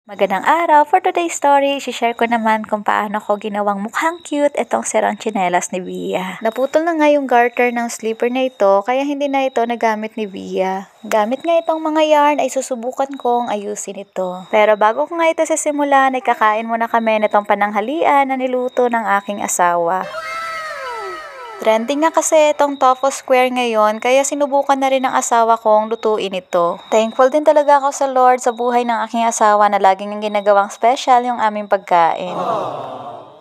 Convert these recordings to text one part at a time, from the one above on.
Magandang araw! For today's story, i-share ko naman kung paano ko ginawang mukhang cute itong sirang tsinelas ni Bia. Naputol na nga yung garter ng slipper na ito, kaya hindi na ito nagamit ni Bia. Gamit nga itong mga yarn ay susubukan kong ayusin ito. Pero bago ko nga ito sisimulan, ay kakain muna kami nitong pananghalian na niluto ng aking asawa. Trending nga kasi itong tofu square ngayon, kaya sinubukan na rin ng asawa kong lutuin ito. Thankful din talaga ako sa Lord sa buhay ng aking asawa na laging ginagawang special yung aming pagkain.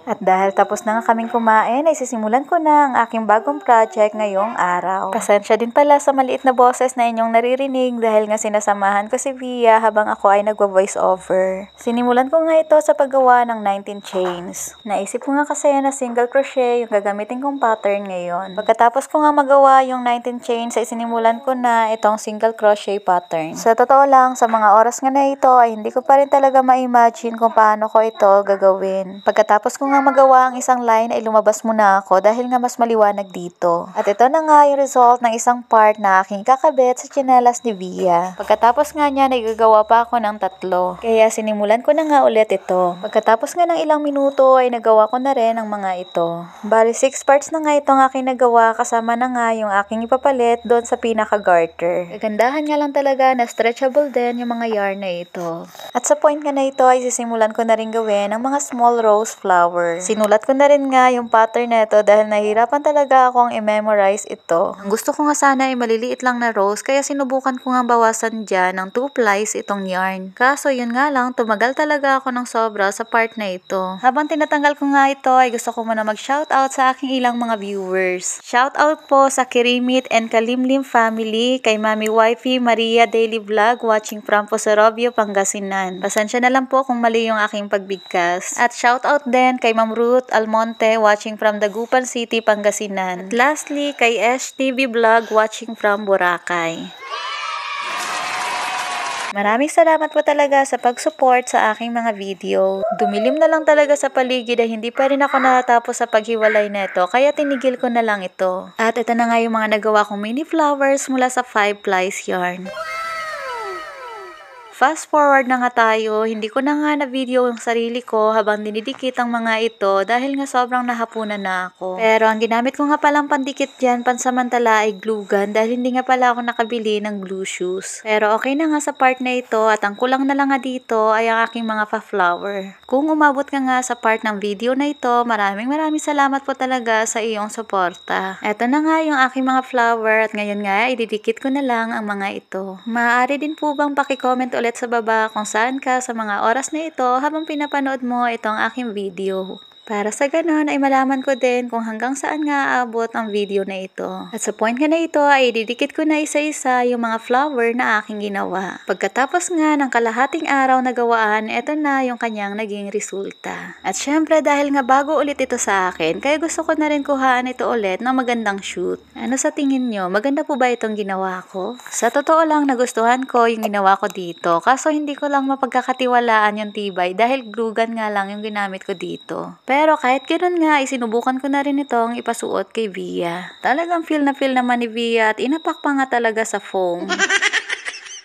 At dahil tapos na nga kaming kumain, ay sisimulan ko na ang aking bagong project ngayong araw. Pasensya din pala sa maliit na boses na inyong naririnig dahil nga sinasamahan ko si Bia habang ako ay nagwa-voice over. Sinimulan ko nga ito sa paggawa ng 19 chains. Naisip ko nga kasi na single crochet yung gagamitin kong pattern ngayon. Pagkatapos ko nga magawa yung 19 chains, ay sinimulan ko na itong single crochet pattern. Sa totoo lang, sa mga oras nga na ito ay hindi ko pa rin talaga ma-imagine kung paano ko ito gagawin. Pagkatapos ko nga magawa ang isang line ay lumabas muna ako dahil nga mas maliwanag dito. At ito na nga yung result ng isang part na aking kakabit sa tsinelas ni Bia. Pagkatapos nga niya, nagagawa pa ako ng 3. Kaya sinimulan ko na nga ulit ito. Pagkatapos nga ng ilang minuto ay nagawa ko na rin ang mga ito. Bali 6 parts na nga itong aking nagawa kasama na nga yung aking ipapalit doon sa pinaka-garter. Kagandahan nga lang talaga na stretchable din yung mga yarn na ito. At sa point nga na ito ay sisimulan ko na rin gawin ang mga small rose flower. Sinulat ko na rin nga yung pattern na ito dahil nahihirapan talaga akong i-memorize ito. Ang gusto ko nga sana ay maliliit lang na rose kaya sinubukan ko nga bawasan dyan ng 2 plies itong yarn. Kaso yun nga lang, tumagal talaga ako ng sobra sa part na ito. Habang tinatanggal ko nga ito ay gusto ko muna mag-shoutout sa aking ilang mga viewers. Shoutout po sa Kirimit and Kalimlim family, kay Mami Wifey Maria Daily Vlog watching from Posorobio, Pangasinan. Pasensya na lang po kung mali yung aking pagbigkas. At shoutout din kay Ma'am Ruth Almonte watching from Dagupan City, Pangasinan. At lastly, kay STV Vlog watching from Boracay. Maraming salamat po talaga sa pag-support sa aking mga video. Dumilim na lang talaga sa paligid ay hindi pa rin ako natapos sa paghiwalay neto kaya tinigil ko na lang ito. At ito na nga yung mga nagawa kong mini flowers mula sa 5 plies yarn. Fast forward na nga tayo, hindi ko na nga na-video yung sarili ko habang dinidikit ang mga ito dahil nga sobrang nahapunan na ako. Pero ang ginamit ko nga palang pandikit dyan pansamantala ay glue gun dahil hindi nga pala ako nakabili ng glue shoes. Pero okay na nga sa part na ito at ang kulang na lang nga dito ay ang aking mga pa-flower. Kung umabot ka nga sa part ng video na ito, maraming salamat po talaga sa iyong suporta. Eto na nga yung aking mga flower at ngayon nga ididikit ko na lang ang mga ito. Maaari din po bang paki-comment ulit sa baba kung saan ka sa mga oras na ito habang pinapanood mo itong aking video. Para sa ganon ay malaman ko din kung hanggang saan nga aabot ang video na ito. At sa point nga na ito ay didikit ko na isa-isa yung mga flower na aking ginawa. Pagkatapos nga ng kalahating araw na gawaan, eto na yung kanyang naging resulta. At syempre dahil nga bago ulit ito sa akin, kaya gusto ko na rin kuhaan ito ulit ng magandang shoot. Ano sa tingin nyo? Maganda po ba itong ginawa ko? Sa totoo lang nagustuhan ko yung ginawa ko dito, kaso hindi ko lang mapagkakatiwalaan yung tibay dahil glue gun nga lang yung ginamit ko dito. Pero kahit ganoon nga, isinubukan ko na rin itong ipasuot kay Bia. Talagang feel naman ni Bia at inapak pa nga talaga sa foam.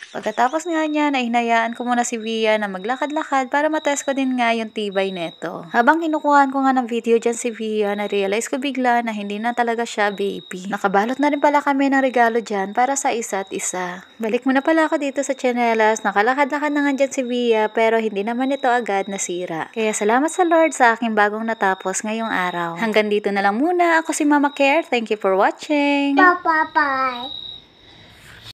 Pagkatapos nga niya, hinayaan ko muna si Bia na maglakad-lakad para matest ko din nga yung tibay neto. Habang kinukuhaan ko nga ng video dyan si Bia, na-realize ko bigla na hindi na talaga siya baby. Nakabalot na rin pala kami ng regalo dyan para sa isa't isa. Balik muna pala ako dito sa tsinelas, nakalakad-lakad na nga dyan si Bia pero hindi naman ito agad nasira. Kaya salamat sa Lord sa aking bagong natapos ngayong araw. Hanggang dito na lang muna. Ako si Mama Care. Thank you for watching. Bye-bye.